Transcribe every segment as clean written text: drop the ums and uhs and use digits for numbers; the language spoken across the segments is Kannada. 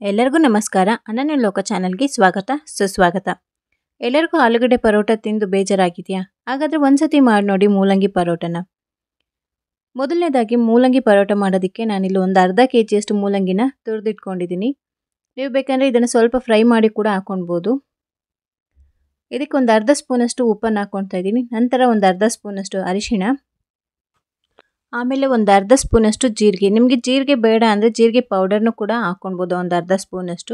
ಎಲ್ಲರಿಗೂ ನಮಸ್ಕಾರ. ಅನನ್ಯ ಲೋಕ ಚಾನಲ್ಗೆ ಸ್ವಾಗತ ಸುಸ್ವಾಗತ. ಎಲ್ಲರಿಗೂ ಆಲೂಗಡ್ಡೆ ಪರೋಟ ತಿಂದು ಬೇಜಾರಾಗಿದೆಯಾ? ಹಾಗಾದರೆ ಒಂದ್ಸತಿ ಮಾಡಿ ನೋಡಿ ಮೂಲಂಗಿ ಪರೋಟನ. ಮೊದಲನೇದಾಗಿ ಮೂಲಂಗಿ ಪರೋಟ ಮಾಡೋದಕ್ಕೆ ನಾನಿಲ್ಲಿ ಒಂದು ಅರ್ಧ ಕೆಜಿಯಷ್ಟು ಮೂಲಂಗಿನ ತುರಿದಿಟ್ಕೊಂಡಿದ್ದೀನಿ. ನೀವು ಬೇಕಂದರೆ ಇದನ್ನು ಸ್ವಲ್ಪ ಫ್ರೈ ಮಾಡಿ ಕೂಡ ಹಾಕ್ಕೊಳ್ಬೋದು. ಇದಕ್ಕೆ ಒಂದು ಅರ್ಧ ಸ್ಪೂನಷ್ಟು ಉಪ್ಪನ್ನು ಹಾಕ್ಕೊಳ್ತಾ ಇದ್ದೀನಿ. ನಂತರ ಒಂದು ಅರ್ಧ ಸ್ಪೂನಷ್ಟು ಅರಿಶಿಣ, ಆಮೇಲೆ ಒಂದು ಅರ್ಧ ಸ್ಪೂನಷ್ಟು ಜೀರಿಗೆ. ನಿಮಗೆ ಜೀರಿಗೆ ಬೇಡ ಅಂದರೆ ಜೀರಿಗೆ ಪೌಡರ್ನು ಕೂಡ ಹಾಕ್ಕೊಳ್ಬೋದು. ಒಂದು ಅರ್ಧ ಸ್ಪೂನಷ್ಟು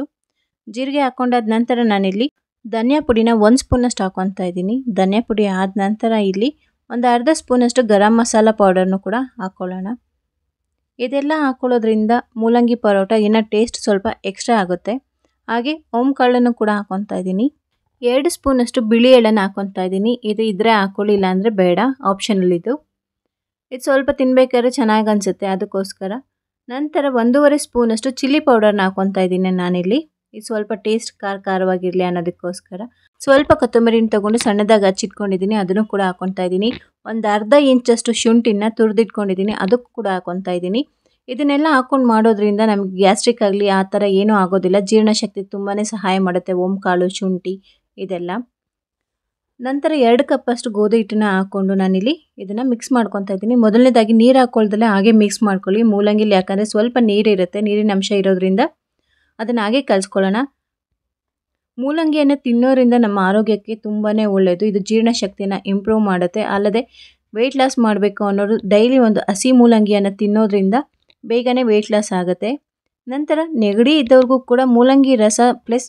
ಜೀರಿಗೆ ಹಾಕ್ಕೊಂಡಾದ ನಂತರ ನಾನಿಲ್ಲಿ ಧನಿಯಾ ಪುಡಿನ 1 ಸ್ಪೂನಷ್ಟು ಹಾಕ್ಕೊತಾ ಇದ್ದೀನಿ. ಧನಿಯಾ ಪುಡಿ ಆದ ನಂತರ ಇಲ್ಲಿ ಒಂದು ಅರ್ಧ ಸ್ಪೂನಷ್ಟು ಗರಂ ಮಸಾಲ ಪೌಡರ್ನು ಕೂಡ ಹಾಕ್ಕೊಳ್ಳೋಣ. ಇದೆಲ್ಲ ಹಾಕ್ಕೊಳ್ಳೋದ್ರಿಂದ ಮೂಲಂಗಿ ಪರೋಟ ಇನ್ನೂ ಟೇಸ್ಟ್ ಸ್ವಲ್ಪ ಎಕ್ಸ್ಟ್ರಾ ಆಗುತ್ತೆ. ಹಾಗೆ ಓಂಕಾಳನ್ನು ಕೂಡ ಹಾಕ್ಕೊತಾ ಇದ್ದೀನಿ. 2 ಸ್ಪೂನಷ್ಟು ಬಿಳಿ ಎಳ್ಳನ್ನು ಹಾಕ್ಕೊತಾ ಇದ್ದೀನಿ. ಇದು ಇದ್ರೆ ಹಾಕ್ಕೊಳ್ಳಿ, ಇಲ್ಲ ಅಂದರೆ ಬೇಡ, ಆಪ್ಷನಲ್ ಇದು ಸ್ವಲ್ಪ ತಿನ್ಬೇಕಾದ್ರೆ ಚೆನ್ನಾಗಿ ಅನಿಸುತ್ತೆ, ಅದಕ್ಕೋಸ್ಕರ. ನಂತರ 1.5 ಸ್ಪೂನಷ್ಟು ಚಿಲ್ಲಿ ಪೌಡರ್ನ ಹಾಕ್ಕೊತಾ ಇದ್ದೀನಿ ನಾನಿಲ್ಲಿ. ಇದು ಸ್ವಲ್ಪ ಟೇಸ್ಟ್ ಖಾರವಾಗಿರಲಿ ಅನ್ನೋದಕ್ಕೋಸ್ಕರ. ಸ್ವಲ್ಪ ಕೊತ್ತಂಬರಿನ ತೊಗೊಂಡು ಸಣ್ಣದಾಗಿ ಹಚ್ಚಿಟ್ಕೊಂಡಿದ್ದೀನಿ, ಅದನ್ನು ಕೂಡ ಹಾಕ್ಕೊತಾ ಇದ್ದೀನಿ. ಒಂದು ಅರ್ಧ ಇಂಚಷ್ಟು ಶುಂಠಿನ ತುರಿದಿಟ್ಕೊಂಡಿದ್ದೀನಿ, ಅದಕ್ಕೂ ಕೂಡ ಹಾಕ್ಕೊತಾ ಇದ್ದೀನಿ. ಇದನ್ನೆಲ್ಲ ಹಾಕ್ಕೊಂಡು ಮಾಡೋದ್ರಿಂದ ನಮಗೆ ಗ್ಯಾಸ್ಟ್ರಿಕ್ ಆಗಲಿ ಆ ಥರ ಏನೂ ಆಗೋದಿಲ್ಲ. ಜೀರ್ಣಶಕ್ತಿ ತುಂಬಾ ಸಹಾಯ ಮಾಡುತ್ತೆ ಓಂಕಾಳು, ಶುಂಠಿ ಇದೆಲ್ಲ. ನಂತರ 2 ಕಪ್ಪಷ್ಟು ಗೋಧಿ ಹಿಟ್ಟನ್ನ ಹಾಕ್ಕೊಂಡು ನಾನಿಲ್ಲಿ ಇದನ್ನು ಮಿಕ್ಸ್ ಮಾಡ್ಕೊತಾ ಇದ್ದೀನಿ. ಮೊದಲನೇದಾಗಿ ನೀರು ಹಾಕ್ಕೊಳ್ದಲ್ಲೇ ಹಾಗೆ ಮಿಕ್ಸ್ ಮಾಡ್ಕೊಳ್ಳಿ. ಮೂಲಂಗಿಲಿ ಯಾಕಂದರೆ ಸ್ವಲ್ಪ ನೀರಿರುತ್ತೆ, ನೀರಿನ ಅಂಶ ಇರೋದ್ರಿಂದ ಅದನ್ನು ಹಾಗೆ ಕಲಿಸ್ಕೊಳ್ಳೋಣ. ಮೂಲಂಗಿಯನ್ನು ತಿನ್ನೋದ್ರಿಂದ ನಮ್ಮ ಆರೋಗ್ಯಕ್ಕೆ ತುಂಬಾ ಒಳ್ಳೆಯದು. ಇದು ಜೀರ್ಣಶಕ್ತಿನ ಇಂಪ್ರೂವ್ ಮಾಡುತ್ತೆ. ಅಲ್ಲದೆ ವೆಯ್ಟ್ ಲಾಸ್ ಮಾಡಬೇಕು ಅನ್ನೋರು ಡೈಲಿ ಒಂದು ಹಸಿ ಮೂಲಂಗಿಯನ್ನು ತಿನ್ನೋದ್ರಿಂದ ಬೇಗನೆ ವೆಯ್ಟ್ ಲಾಸ್ ಆಗುತ್ತೆ. ನಂತರ ನೆಗಡಿ ಇದ್ದವ್ರಿಗೂ ಕೂಡ ಮೂಲಂಗಿ ರಸ ಪ್ಲಸ್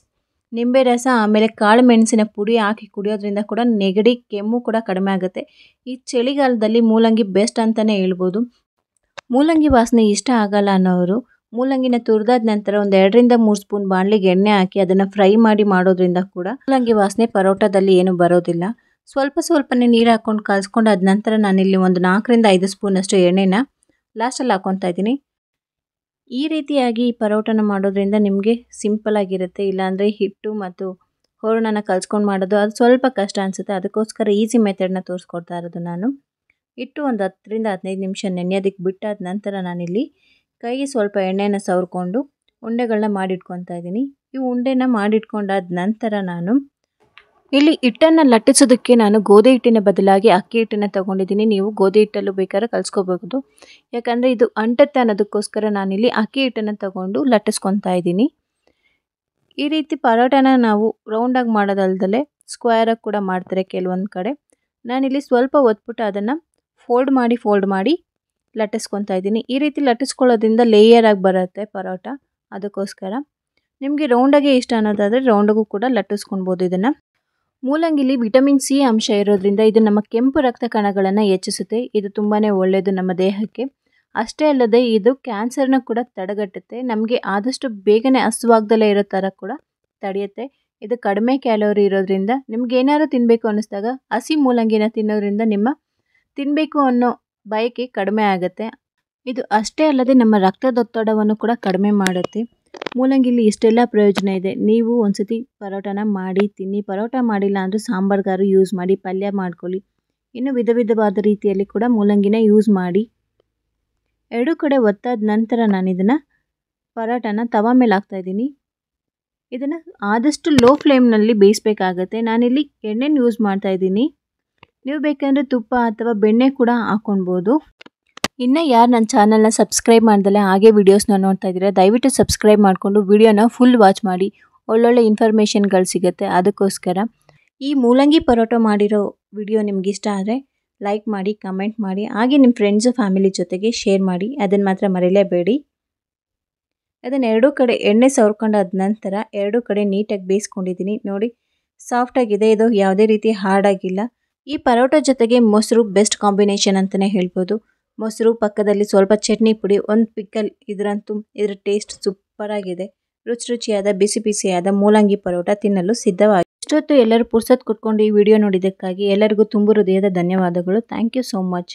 ನಿಂಬೆ ರಸ ಆಮೇಲೆ ಕಾಳು ಮೆಣಸಿನ ಪುಡಿ ಹಾಕಿ ಕುಡಿಯೋದ್ರಿಂದ ಕೂಡ ನೆಗಡಿ, ಕೆಮ್ಮು ಕೂಡ ಕಡಿಮೆ ಆಗುತ್ತೆ. ಈ ಚಳಿಗಾಲದಲ್ಲಿ ಮೂಲಂಗಿ ಬೆಸ್ಟ್ ಅಂತಲೇ ಹೇಳ್ಬೋದು. ಮೂಲಂಗಿ ವಾಸನೆ ಇಷ್ಟ ಆಗಲ್ಲ ಅನ್ನೋರು ಮೂಲಂಗಿನ ತುರಿದಾದ ನಂತರ ಒಂದು 2-3 ಸ್ಪೂನ್ ಬಾಣಲಿಗೆ ಎಣ್ಣೆ ಹಾಕಿ ಅದನ್ನು ಫ್ರೈ ಮಾಡಿ ಮಾಡೋದ್ರಿಂದ ಕೂಡ ಮೂಲಂಗಿ ವಾಸನೆ ಪರೋಟದಲ್ಲಿ ಏನು ಬರೋದಿಲ್ಲ. ಸ್ವಲ್ಪನೇ ನೀರು ಹಾಕ್ಕೊಂಡು ಕಲಿಸ್ಕೊಂಡು ಅದ ನಂತರ ನಾನಿಲ್ಲಿ ಒಂದು 4-5 ಸ್ಪೂನಷ್ಟು ಎಣ್ಣೆನ ಲಾಸ್ಟಲ್ಲಿ ಹಾಕ್ಕೊತಾ ಇದ್ದೀನಿ. ಈ ರೀತಿಯಾಗಿ ಪರೋಟನ ಮಾಡೋದ್ರಿಂದ ನಿಮಗೆ ಸಿಂಪಲ್ ಆಗಿರುತ್ತೆ. ಇಲ್ಲಾಂದರೆ ಹಿಟ್ಟು ಮತ್ತು ಹೂರಣನ ಕಲಿಸ್ಕೊಂಡು ಮಾಡೋದು ಅದು ಸ್ವಲ್ಪ ಕಷ್ಟ ಅನಿಸುತ್ತೆ. ಅದಕ್ಕೋಸ್ಕರ ಈಸಿ ಮೆಥಡ್ನ ತೋರಿಸ್ಕೊಡ್ತಾ ಇರೋದು ನಾನು. ಹಿಟ್ಟು ಒಂದು 10-15 ನಿಮಿಷ ನೆನೆಯೋದಕ್ಕೆ ಬಿಟ್ಟಾದ ನಂತರ ನಾನಿಲ್ಲಿ ಕೈಗೆ ಸ್ವಲ್ಪ ಎಣ್ಣೆನ ಸವರ್ಕೊಂಡು ಉಂಡೆಗಳನ್ನ ಮಾಡಿಟ್ಕೊತಾ ಇದ್ದೀನಿ. ಈ ಉಂಡೆನ ಮಾಡಿಟ್ಕೊಂಡಾದ ನಂತರ ನಾನು ಇಲ್ಲಿ ಹಿಟ್ಟನ್ನು ಲಟ್ಟಿಸೋದಕ್ಕೆ ನಾನು ಗೋಧಿ ಹಿಟ್ಟಿನ ಬದಲಾಗಿ ಅಕ್ಕಿ ಹಿಟ್ಟನ್ನು ತೊಗೊಂಡಿದ್ದೀನಿ. ನೀವು ಗೋಧಿ ಹಿಟ್ಟಲ್ಲೂ ಬೇಕಾದ್ರೆ ಕಲಿಸ್ಕೋಬಹುದು. ಯಾಕಂದರೆ ಇದು ಅಂಟತ್ತೆ ಅನ್ನೋದಕ್ಕೋಸ್ಕರ ನಾನಿಲ್ಲಿ ಅಕ್ಕಿ ಹಿಟ್ಟನ್ನು ತೊಗೊಂಡು ಲಟ್ಟಿಸ್ಕೊತಾ ಇದ್ದೀನಿ. ಈ ರೀತಿ ಪರೋಟನ ನಾವು ರೌಂಡಾಗಿ ಮಾಡೋದಲ್ದಲೆ ಸ್ಕ್ವೇರಾಗಿ ಕೂಡ ಮಾಡ್ತಾರೆ ಕೆಲವೊಂದು ಕಡೆ. ನಾನಿಲ್ಲಿ ಸ್ವಲ್ಪ ಒತ್ಬಿಟ್ಟು ಅದನ್ನು ಫೋಲ್ಡ್ ಮಾಡಿ ಲಟ್ಟಿಸ್ಕೊತಾ ಇದ್ದೀನಿ. ಈ ರೀತಿ ಲಟ್ಟಿಸ್ಕೊಳ್ಳೋದ್ರಿಂದ ಲೇಯರ್ ಆಗಿ ಬರುತ್ತೆ ಪರೋಟ, ಅದಕ್ಕೋಸ್ಕರ. ನಿಮಗೆ ರೌಂಡಾಗೆ ಇಷ್ಟ ಅನ್ನೋದಾದರೆ ರೌಂಡಾಗೂ ಕೂಡ ಲಟ್ಟಿಸ್ಕೊಳ್ಬೋದು. ಇದನ್ನು ಮೂಲಂಗಿಲಿ ವಿಟಮಿನ್ ಸಿ ಅಂಶ ಇರೋದ್ರಿಂದ ಇದು ನಮ್ಮ ಕೆಂಪು ರಕ್ತ ಕಣಗಳನ್ನು ಹೆಚ್ಚಿಸುತ್ತೆ. ಇದು ತುಂಬಾ ಒಳ್ಳೆಯದು ನಮ್ಮ ದೇಹಕ್ಕೆ. ಅಷ್ಟೇ ಅಲ್ಲದೆ ಇದು ಕ್ಯಾನ್ಸರ್ನ ಕೂಡ ತಡೆಗಟ್ಟುತ್ತೆ. ನಮಗೆ ಆದಷ್ಟು ಬೇಗನೆ ಹಸುವಾಗ್ದಲೇ ಇರೋ ಥರ ಕೂಡ ತಡೆಯುತ್ತೆ. ಇದು ಕಡಿಮೆ ಕ್ಯಾಲೋರಿ ಇರೋದ್ರಿಂದ ನಿಮ್ಗೆ ಏನಾದ್ರು ತಿನ್ನಬೇಕು ಅನ್ನಿಸ್ದಾಗ ಹಸಿ ಮೂಲಂಗಿನ ತಿನ್ನೋದ್ರಿಂದ ನಿಮ್ಮ ತಿನ್ನಬೇಕು ಅನ್ನೋ ಬಯಕೆ ಕಡಿಮೆ ಆಗುತ್ತೆ. ಇದು ಅಷ್ಟೇ ಅಲ್ಲದೆ ನಮ್ಮ ರಕ್ತದೊತ್ತಡವನ್ನು ಕೂಡ ಕಡಿಮೆ ಮಾಡುತ್ತೆ. ಮೂಲಂಗಿಲಿ ಇಷ್ಟೆಲ್ಲ ಪ್ರಯೋಜನ ಇದೆ. ನೀವು ಒಂದ್ಸತಿ ಪರೋಟನ ಮಾಡಿ ತಿನ್ನಿ. ಪರೋಟ ಮಾಡಿಲ್ಲ ಅಂದರೆ ಸಾಂಬಾರ್ಗಾರು ಯೂಸ್ ಮಾಡಿ, ಪಲ್ಯ ಮಾಡ್ಕೊಳ್ಳಿ. ಇನ್ನು ವಿಧವಾದ ರೀತಿಯಲ್ಲಿ ಕೂಡ ಮೂಲಂಗಿನ ಯೂಸ್ ಮಾಡಿ. 2 ಕಡೆ ಒತ್ತಾದ ನಂತರ ನಾನು ಇದನ್ನು ಪರೋಟನ ತವಾ ಮೇಲೆ ಹಾಕ್ತಾಯಿದ್ದೀನಿ. ಇದನ್ನು ಆದಷ್ಟು ಲೋ ಫ್ಲೇಮ್ನಲ್ಲಿ ಬೇಯಿಸಬೇಕಾಗತ್ತೆ. ನಾನಿಲ್ಲಿ ಎಣ್ಣೆನ ಯೂಸ್ ಮಾಡ್ತಾಯಿದ್ದೀನಿ. ನೀವು ಬೇಕಂದರೆ ತುಪ್ಪ ಅಥವಾ ಬೆಣ್ಣೆ ಕೂಡ ಹಾಕ್ಕೊಳ್ಬೋದು. ಇನ್ನು ಯಾರು ನನ್ನ ಚಾನಲ್ನ ಸಬ್ಸ್ಕ್ರೈಬ್ ಮಾಡ್ದಲೆ ಹಾಗೆ ವೀಡಿಯೋಸ್ನ ನೋಡ್ತಾ ಇದ್ದೀರಾ, ದಯವಿಟ್ಟು ಸಬ್ಸ್ಕ್ರೈಬ್ ಮಾಡಿಕೊಂಡು ವಿಡಿಯೋನ ಫುಲ್ ವಾಚ್ ಮಾಡಿ. ಒಳ್ಳೊಳ್ಳೆ ಇನ್ಫಾರ್ಮೇಷನ್ಗಳು ಸಿಗುತ್ತೆ. ಅದಕ್ಕೋಸ್ಕರ ಈ ಮೂಲಂಗಿ ಪರೋಟ ಮಾಡಿರೋ ವಿಡಿಯೋ ನಿಮ್ಗೆ ಇಷ್ಟ ಆದರೆ ಲೈಕ್ ಮಾಡಿ, ಕಮೆಂಟ್ ಮಾಡಿ, ಹಾಗೆ ನಿಮ್ಮ ಫ್ರೆಂಡ್ಸು ಫ್ಯಾಮಿಲಿ ಜೊತೆಗೆ ಶೇರ್ ಮಾಡಿ. ಅದನ್ನು ಮಾತ್ರ ಮರೀಲೇಬೇಡಿ. ಅದನ್ನು 2 ಕಡೆ ಎಣ್ಣೆ ಸವರ್ಕೊಂಡಾದ ನಂತರ 2 ಕಡೆ ನೀಟಾಗಿ ಬೇಯಿಸ್ಕೊಂಡಿದ್ದೀನಿ. ನೋಡಿ, ಸಾಫ್ಟಾಗಿದೆ. ಇದು ಯಾವುದೇ ರೀತಿ ಹಾರ್ಡಾಗಿಲ್ಲ. ಈ ಪರೋಟ ಜೊತೆಗೆ ಮೊಸರು ಬೆಸ್ಟ್ ಕಾಂಬಿನೇಷನ್ ಅಂತಲೇ ಹೇಳ್ಬೋದು. ಮೊಸರು ಪಕ್ಕದಲ್ಲಿ ಸ್ವಲ್ಪ ಚಟ್ನಿ ಪುಡಿ, ಒಂದು ಪಿಕ್ಕಲ್, ಇದರ ಟೇಸ್ಟ್ ಸೂಪರಾಗಿದೆ. ರುಚಿಯಾದ ಬಿಸಿಯಾದ ಮೂಲಂಗಿ ಪರೋಟ ತಿನ್ನಲು ಸಿದ್ಧವಾಗಿದೆ. ಇಷ್ಟೊತ್ತು ಎಲ್ಲರೂ ಪುರ್ಸತ್ ಕುತ್ಕೊಂಡು ಈ ವಿಡಿಯೋ ನೋಡಿದ್ದಕ್ಕಾಗಿ ಎಲ್ಲರಿಗೂ ತುಂಬ ಹೃದಯದ ಧನ್ಯವಾದಗಳು. Thank you so much.